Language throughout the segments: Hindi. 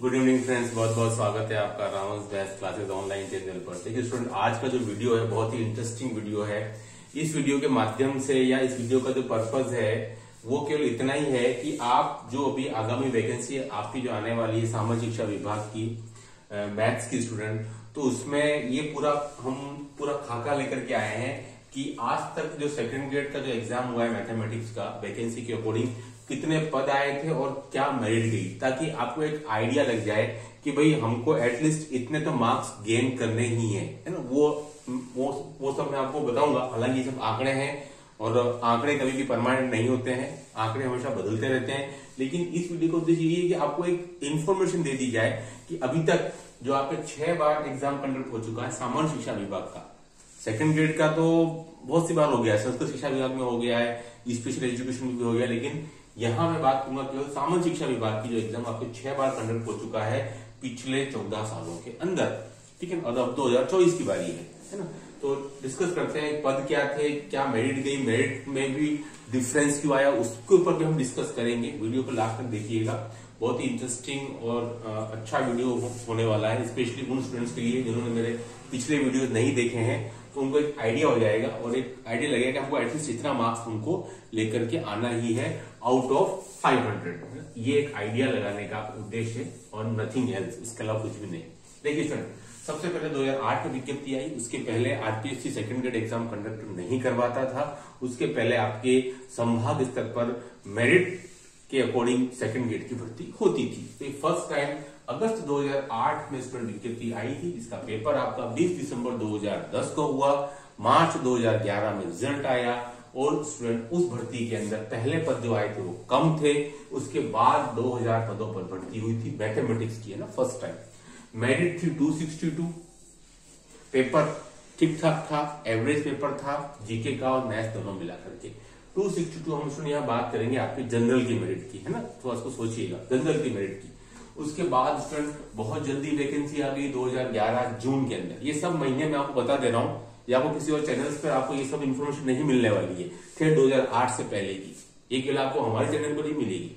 गुड इवनिंग फ्रेंड्स, बहुत बहुत स्वागत है आपका round best classes online channel पर। देखिए स्टूडेंट, आज का जो वीडियो है बहुत ही इंटरेस्टिंग वीडियो है। इस वीडियो के माध्यम से या इस वीडियो का जो पर्पज है वो केवल इतना ही है कि आप जो अभी आगामी वैकेंसी आपकी जो आने वाली है सामाजिक शिक्षा विभाग की मैथ्स की स्टूडेंट, तो उसमें ये हम पूरा खाका लेकर के आए हैं कि आज तक जो सेकंड ग्रेड का जो एग्जाम हुआ है मैथमेटिक्स का वैकेंसी के अकॉर्डिंग कितने पद आए थे और क्या मेरिट गई, ताकि आपको एक आइडिया लग जाए कि भाई हमको एटलीस्ट इतने तो मार्क्स गेन करने ही है ना। वो सब मैं आपको बताऊंगा। हालांकि ये सब आंकड़े हैं और आंकड़े कभी भी परमानेंट नहीं होते हैं, आंकड़े हमेशा बदलते रहते हैं। लेकिन इस वीडियो का उद्देश्य ये है कि आपको एक इन्फॉर्मेशन दे दी जाए कि अभी तक जो आपके 6 बार एग्जाम कंडक्ट हो चुका है सामान्य शिक्षा विभाग का, सेकंड ग्रेड का तो बहुत सी बार हो गया है, संस्कृत शिक्षा विभाग में हो गया है, स्पेशल एजुकेशन में भी हो गया, लेकिन यहां मैं बात करूंगा केवल सामान्य शिक्षा विभाग की जो एग्जाम आपके 6 बार कंडक्ट हो चुका है पिछले 14 सालों के अंदर। ठीक है, और अब 2024 की बारी है ना। तो डिस्कस करते हैं पद क्या थे, क्या मेरिट गई, मेरिट में भी डिफरेंस क्यों आया, उसके ऊपर भी हम डिस्कस करेंगे। वीडियो को लास्ट तक देखिएगा, बहुत ही इंटरेस्टिंग और अच्छा वीडियो होने वाला है, स्पेशली उन स्टूडेंट्स के लिए जिन्होंने मेरे पिछले वीडियो नहीं देखे हैं, तो उनको एक आइडिया हो जाएगा और एक आइडिया लगेगा कि हमको एटलीस्ट इतना मार्क्स हमको लेकर के आना ही है आउट ऑफ 500। ये एक आइडिया लगाने का उद्देश्य है और नथिंग एल्स, इसके अलावा कुछ भी नहीं। देखिए स्टूडेंट, सबसे पहले 2008 में विज्ञप्ति आई। उसके पहले RPSC second grade exam conduct नहीं करवाता था। उसके पहले आपके संभाग स्तर पर मेरिट के अकॉर्डिंग सेकंड ग्रेड की भर्ती होती थी। तो फर्स्ट टाइम अगस्त 2008 में स्टूडेंट विज्ञप्ति आई थी, जिसका पेपर आपका 20 दिसंबर 2010 को हुआ। मार्च 2011 में रिजल्ट आया और स्टूडेंट उस भर्ती के अंदर पहले पद जो आए थे वो कम थे। उसके बाद 2000 पदों पर भर्ती हुई थी मैथमेटिक्स की, है ना, फर्स्ट टाइम। मेरिट थी 262, पेपर ठीक ठाक था, एवरेज पेपर था, जीके का और मैथ्स दोनों मिलाकर के 262। हम स्टूडेंट यहाँ बात करेंगे आपकी जनरल की मेरिट की, है ना, थोड़ा सा सोचिएगा जनरल की मेरिट की। उसके बाद स्टूडेंट बहुत जल्दी वैकेंसी आ गई 2011 जून के अंदर। ये सब महीने में आपको बता दे रहा हूं, या आपको किसी और चैनल्स पर आपको ये सब इन्फॉर्मेशन नहीं मिलने वाली है, फिर 2008 से पहले की ये केवल आपको हमारे चैनल पर ही मिलेगी।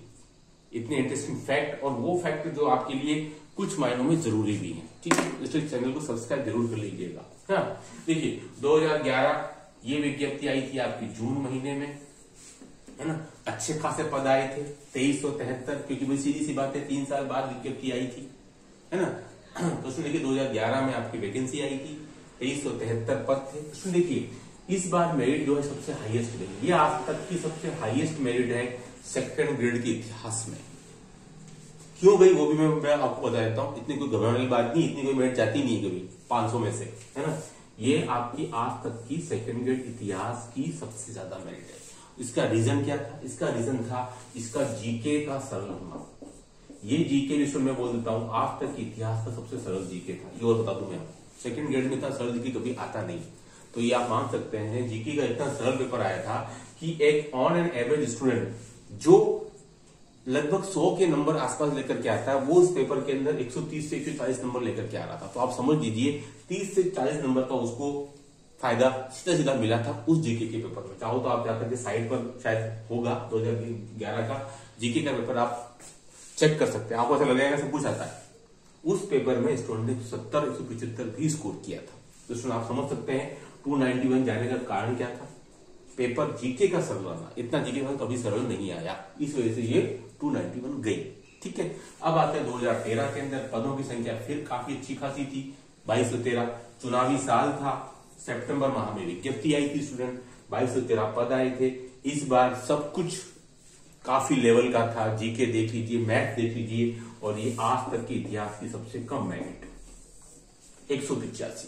इतने इंटरेस्टिंग फैक्ट, और वो फैक्ट जो आपके लिए कुछ मायनों में जरूरी भी है। ठीक है, इसलिए चैनल को सब्सक्राइब जरूर कर लीजिएगा। हाँ, देखिए 2011 ये विज्ञप्ति आई थी आपकी जून महीने में, है ना। अच्छे खासे पद आए थे 2373, क्योंकि भाई सीधी सी बात है 3 साल बाद विज्ञप्ति आई थी, है ना। तो उसमें देखिए 2011 में आपकी वैकेंसी आई थी, 2373 पद थे। उसमें देखिए इस बार मेरिट जो है सबसे हाईएस्ट रही, ये आज तक की सबसे हाईएस्ट मेरिट है सेकंड ग्रेड के इतिहास में। क्यों गई वो भी मैं आपको बता देता हूं। इतनी कोई घबराने वाली बात नहीं, इतनी कोई मेरिट जाती नहीं कभी 500 में से, है ना। ये आपकी आज तक की सेकंड ग्रेड इतिहास की सबसे ज्यादा मेरिट है। इसका रीजन क्या था? इसका रीजन था इसका जीके का सरल होना। ये जीके लिस्ट में बोल देता हूं, आज तक के इतिहास का सबसे सरल जीके था। ये और बता दूं मैं, सेकंड ग्रेड में इतना सरल जीके कभी आता नहीं। तो ये आप मान सकते हैं जीके का इतना सरल पेपर आया था कि एक ऑन एन एवरेज स्टूडेंट जो लगभग 100 के नंबर आसपास लेकर के आता है, वो इस पेपर के अंदर 130 से 140 नंबर लेकर के आ रहा था। तो आप समझ लीजिए 30 से 40 नंबर का उसको फायदा सीधा सीधा मिला था उस जीके के पेपर में। चाहो तो आप जाकर के साइट पर शायद होगा 2011 का जीके का पेपर, आप चेक कर सकते हैं, आपको ऐसा लगेगा सब कुछ आता है। उस पेपर में स्टूडेंट ने 170 175 भी स्कोर किया था। तो स्टूडेंट आप समझ सकते हैं 291 जाने का कारण क्या था? पेपर जीके का सरल आना। इतना जीके का कभी सरल नहीं आया, इस वजह से ये 291 गई। ठीक है, अब आते हैं 2013 के अंदर पदों की संख्या फिर काफी अच्छी खासी थी, 2213। चुनावी साल था, सितंबर माह में विज्ञप्ति आई थी स्टूडेंट, 2213 पद आए थे। इस बार सब कुछ काफी लेवल का था। जीके देख लीजिए, मैथ देख लीजिए, और ये आज तक के इतिहास की सबसे कम मेरिट 185।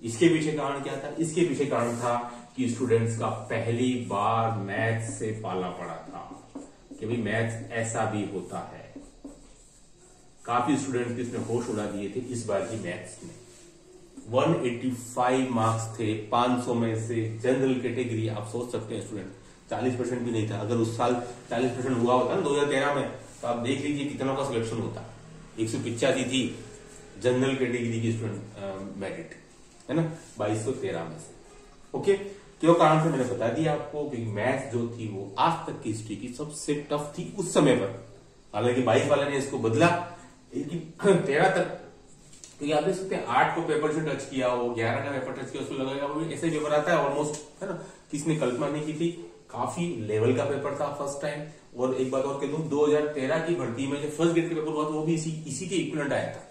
इसके पीछे कारण क्या था? इसके पीछे कारण था कि स्टूडेंट्स का पहली बार मैथ से पाला पड़ा था कि भाई मैथ ऐसा भी होता है। काफी स्टूडेंट्स इसने होश उड़ा दिए थे इस बार की मैथ्स में। 185 मार्क्स थे 500 में से। जनरल कैटेगरी आप सोच सकते हैं स्टूडेंट 40% भी नहीं था। अगर उस साल 40% हुआ होता ना 2013 में, तो आप देख लीजिए कितना का सिलेक्शन होता। 185 थी जनरल कैटेगरी की स्टूडेंट मेरिट, है ना, 2213 में से। ओके, क्यों कारण से मैंने बता दिया आपको कि मैथ्स जो थी वो आज तक की हिस्ट्री की सबसे टफ थी उस समय पर। हालांकि 22 वाले ने इसको बदला, लेकिन 13 तक तो आप देख सकते हैं 8 को पेपर से टच किया हो, 11 का पेपर टच किया, उसको लगेगा ऐसे पेपर आता है ऑलमोस्ट, है ना। किसने कल्पना नहीं की थी, काफी लेवल का पेपर था फर्स्ट टाइम। और एक बात और कह दूं, 2013 की भर्ती में जो फर्स्ट ग्रेड का पेपर हुआ था वो भी इसी के इक्विवेलेंट आया था,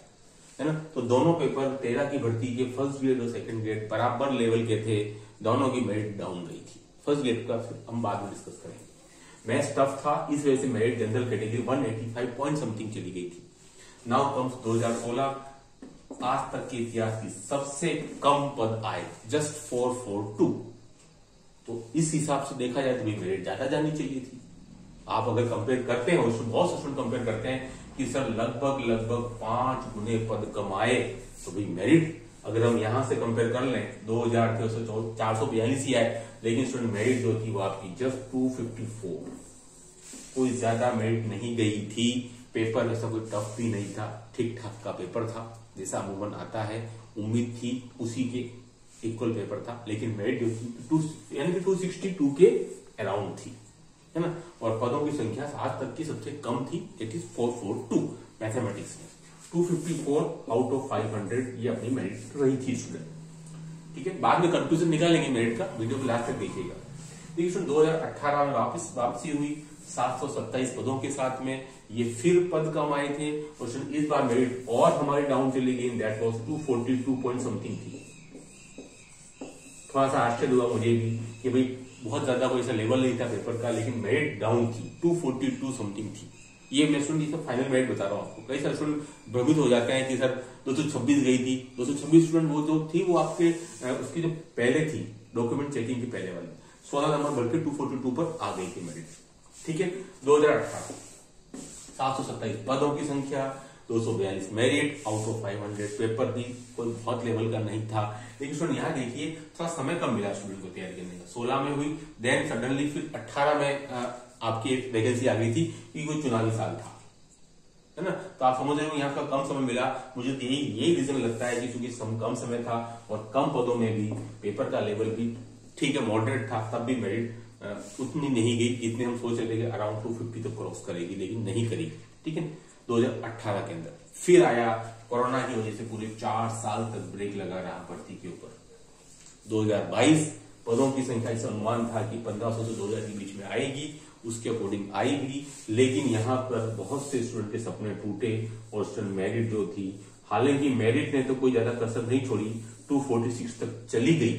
है ना। तो दोनों पेपर 13 की भर्ती के फर्स्ट ग्रेड और सेकंड ग्रेड बराबर लेवल के थे, दोनों की मेरिट डाउन गई थी। फर्स्ट ग्रेड का हम बाद में डिस्कस करेंगे। मैथ्स टफ था, इस वजह से merit general category 185 point something चली गई थी। नाउ कम्स 2016, आज तक के इतिहास की सबसे कम पद आए, जस्ट 442। तो इस हिसाब से देखा जाए तो भी मेरिट ज्यादा जानी चाहिए थी। आप अगर कंपेयर करते हैं, बहुत से स्टूडेंट कंपेयर करते हैं कि सर लगभग 5 गुने पद कमाए, तो भाई मेरिट अगर हम यहां से कंपेयर कर लें 442 ही आए, लेकिन स्टूडेंट मेरिट जो थी वो आपकी जस्ट 254, कोई ज्यादा मेरिट नहीं गई थी। पेपर ऐसा कोई टफ भी नहीं था, ठीक ठाक का पेपर था, जैसा अमूमन आता है, उम्मीद थी उसी के इक्वल पेपर था। लेकिन मेरिट जो थी यानी कि 262 के अराउंड थी, है ना। और पदों की संख्या आज तक की सबसे कम थी, इट इज 442 मैथमेटिक्स में। 254 आउट ऑफ 500 ये अपनी मेरिट रही थी स्टूडेंट। ठीक है, बाद में कंक्लूजन निकालेंगे मेरिट का, वीडियो को लास्ट तक देखिएगा। देखिए स्टूडेंट 2018 में वापसी हुई 727 पदों के साथ में, ये फिर पद कम आए थे। और इस बार मेरिट और हमारी डाउन चली गई, दैट वाज 242 पॉइंट समथिंग थी। थोड़ा सा आश्चर्य हुआ मुझे भी कि भाई बहुत ज्यादा कोई सा लेवल नहीं था पेपर का, लेकिन मेरिट डाउन थी, 242 समथिंग थी। ये मैं स्टूडेंट ये फाइनल मेरिट बता रहा हूं आपको। कई सारे स्टूडेंट भ्रमित हो जाते हैं कि सर 226 गई थी। 226 स्टूडेंट वो जो थी वो आपके उसकी जो पहले थी डॉक्यूमेंट चेकिंग की पहले वाली, 16 नंबर बढ़ के 242 पर आ गई थी मेरिट। ठीक है, 2018 727 पदों की संख्या, 242 मेरिट आउट ऑफ 500। पेपर भी कोई बहुत लेवल का नहीं था, लेकिन स्टूडेंट यहाँ देखिए थोड़ा समय कम मिला स्टूडेंट को तैयारी करने का। 16 में हुई, देन सडनली फिर 18 में आपकी एक वैकेंसी आ गई थी, क्योंकि कोई चुनावी साल था, है ना। तो आप समझ रहे हो यहाँ का कम समय मिला। मुझे तो यही रीजन लगता है कि क्योंकि कम समय था और कम पदों में भी पेपर का लेवल भी ठीक है मॉडरेट था, तब भी मेरिट उतनी नहीं गई जितने हम सोच रहे थे कि अराउंड 250 तो क्रॉस करेगी, लेकिन नहीं करेगी। ठीक है, 2018 के अंदर फिर आया कोरोना की वजह से पूरे 4 साल तक ब्रेक लगा रहा भर्ती के ऊपर। 2022 पदों की संख्या इस अनुमान था कि 1500 से 2000 के बीच में आएगी, उसके अकॉर्डिंग आई भी, लेकिन यहाँ पर बहुत से स्टूडेंट के सपने टूटे और स्टूडेंट मेरिट जो थी, हालांकि मेरिट ने तो कोई ज्यादा कसर नहीं छोड़ी, 246 तक चली गई,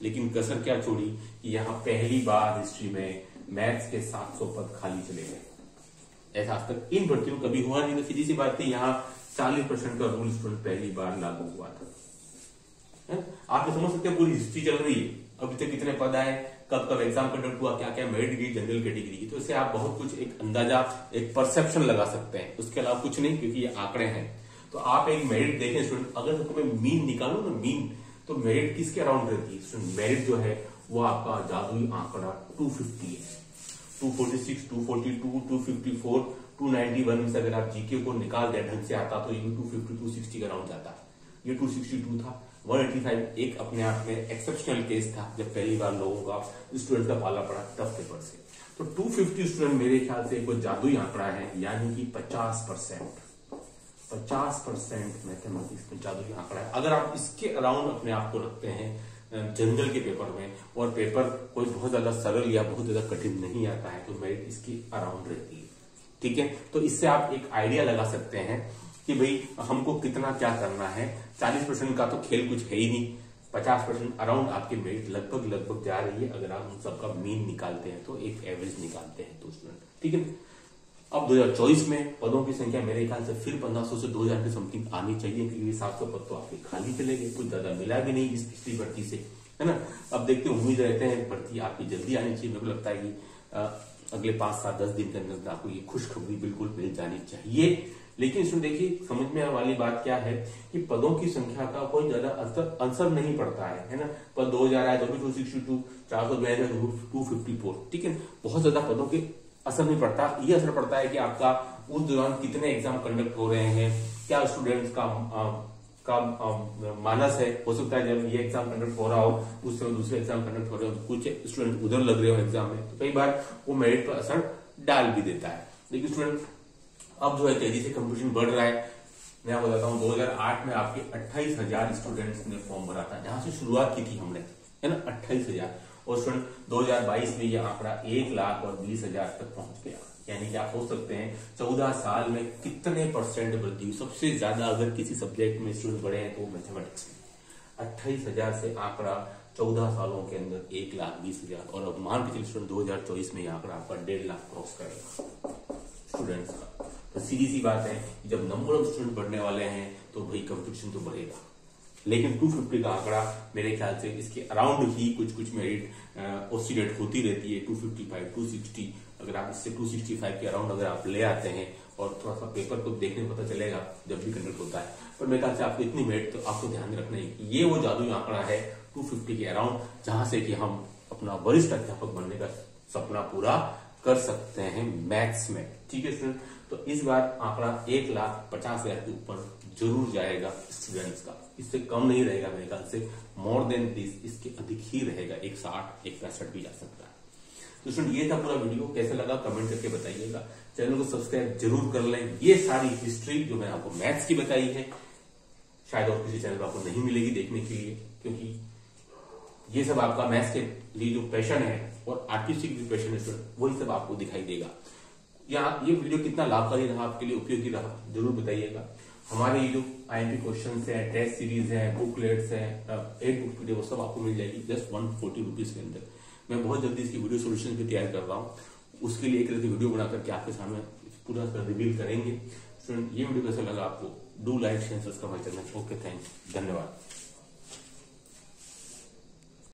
लेकिन कसर क्या छोड़ी कि यहाँ पहली बार हिस्ट्री में मैथ्स के 700 पद खाली चले गए। ऐसा आज तक इन भर्तियों कभी हुआ नहीं। तो सीधी सी बात थी, यहाँ 40% का रूल स्टूडेंट पहली बार लागू हुआ था। आप समझ सकते हैं पूरी हिस्ट्री चल रही है, अभी तक कितने पद आए, कब कब एग्जाम कंडक्ट हुआ, क्या क्या मेरिट गई जनरल कैटेगरी की। तो इससे आप बहुत कुछ एक अंदाजा, एक परसेप्शन लगा सकते हैं, उसके अलावा कुछ नहीं, क्योंकि ये आंकड़े हैं। तो आप एक मेरिट देखें स्टूडेंट, अगर तो मैं मीन निकालू ना, मीन तो मेरिट किसके अराउंड रहती है? मेरिट जो है वो आपका जादुई आंकड़ा 250 है। 246, 242, 254, 291 से अगर आप जीके को निकाल दे ढंग से आता तो ये 250, 260 के अराउंड जाता। ये 262 था। 185 एक अपने आप में एक्सेप्शनल केस था, जब पहली बार लोगों का स्टूडेंट का पाला पड़ा टफ पेपर से। तो 250 स्टूडेंट मेरे ख्याल से कोई जादुई आंकड़ा है, यानी कि 50% मैथमेटिक्स में जादुई आंकड़ा है। अगर आप इसके अराउंड अपने आप को रखते हैं जनरल के पेपर में, और पेपर कोई बहुत ज्यादा सरल या बहुत ज्यादा कठिन नहीं आता है, तो मेरिट इसकी अराउंड रहती है। ठीक है, तो इससे आप एक आइडिया लगा सकते हैं कि भाई हमको कितना क्या करना है। 40% का तो खेल कुछ है ही नहीं, 50% अराउंड आपके मेरिट लगभग जा रही है, अगर आप उन सबका मीन निकालते हैं तो, एक एवरेज निकालते हैं तो स्टूडेंट। ठीक है, अब 2024 में पदों की संख्या मेरे ख्याल से फिर 1500 से 2000 के समथिंग आनी चाहिए, क्योंकि 700 पद तो आपके खाली चले गए, कुछ ज्यादा मिला भी नहीं इस पिछली भर्ती से, है ना। अब देखते उम्मीद रहते हैं भर्ती आपकी जल्दी आनी चाहिए। मेरे को लगता है कि अगले 5, 7, 10 दिन के अंदर आपको ये खुशखबरी बिल्कुल मिल जानी चाहिए। लेकिन इसमें देखिए समझ में आने वाली बात क्या है कि पदों की संख्या का कोई ज्यादा असर नहीं पड़ता है ना। पद 2000 आए तो भी 262, 400 254। ठीक है, बहुत ज्यादा पदों के असर नहीं पड़ता। ये असर पड़ता है कि आपका उस दौरान कितने एग्जाम कंडक्ट हो रहे हैं, क्या स्टूडेंट्स का मानस है। हो सकता है जब ये एग्जाम कंडक्ट हो रहा हो उस समय दूसरे एग्जाम कंडक्ट हो रहे हो, कुछ स्टूडेंट उधर लग रहे हो एग्जाम में, तो कई बार वो मेरिट पर असर डाल भी देता है। लेकिन स्टूडेंट अब जो है तेजी से कंपटीशन बढ़ रहा है। मैं आपको बताता हूँ 2008 में आपके 28,000 स्टूडेंट्स ने फॉर्म भरा था, जहां से शुरुआत की थी हमने, है ना, 28,000। और स्टूडेंट 2022 में यह आंकड़ा 1,20,000 तक पहुंच गया। यानी कि आप सोच सकते हैं 14 साल में कितने परसेंट वृद्धि। सबसे ज्यादा अगर किसी सब्जेक्ट में स्टूडेंट बढ़े हैं तो मैथमेटिक्स में 28,000 से आंकड़ा 14 सालों के अंदर 1,20,000। और अब मान के चलिए स्टूडेंट 2024 में यह आंकड़ा आपका 1.5 लाख क्रॉस करेगा स्टूडेंट्स का। तो सीधी सी बात है कि जब नंबर ऑफ स्टूडेंट बढ़ने वाले हैं तो भाई कंपटीशन तो बढ़ेगा। लेकिन 250 का आंकड़ा मेरे ख्याल से इसके अराउंड ही कुछ मेरिट ऑसिलेट होती रहती है। 255, 260, अगर आप इससे 265 के अराउंड अगर आप ले आते हैं और थोड़ा सा पेपर को देखने पता चलेगा जब भी कंडक्ट होता है। पर मेरे ख्याल से आपको इतनी मेरिट तो आपको ध्यान रखना है कि ये वो जादुई आंकड़ा है 250 के अराउंड, जहां से कि हम अपना वरिष्ठ अध्यापक बनने का सपना पूरा कर सकते हैं मैथ्स में। ठीक है स्टूडेंट, तो इस बार आंकड़ा 1,50,000 के ऊपर जरूर जाएगा स्टूडेंट्स का। इससे कम नहीं रहेगा मेरे ख्याल से, मोर देन दिस, इसके अधिक ही रहेगा। 160, 165 भी जा सकता है। तो स्टूडेंट ये था पूरा वीडियो, कैसा लगा कमेंट करके बताइएगा। चैनल को सब्सक्राइब जरूर कर लें। ये सारी हिस्ट्री जो मैंने आपको मैथ्स की बताई है शायद और किसी चैनल पर आपको नहीं मिलेगी देखने के लिए, क्योंकि ये सब आपका मैथ्स के लिए जो पैशन है और आर्टिस्टिक जो पैशन है वही सब आपको दिखाई देगा। ये वीडियो कितना लाभकारी रहा आपके लिए, उपयोगी रहा, जरूर बताइएगा। हमारे ये जो IMP क्वेश्चंस है, टेस्ट सीरीज है, बुकलेट्स है, 8 बुक पीडीएफ, वो सब आपको मिल जाएगी जस्ट 140 रुपीज के अंदर। मैं बहुत जल्दी इसकी वीडियो सोल्यूशन भी तैयार कर रहा हूँ, उसके लिए एक तरह की वीडियो बना करके आपके सामने पूरा रिवील करेंगे। ये वीडियो कैसा लगा आपको, do like share subscribe my channel. Okay, thanks, धन्यवाद।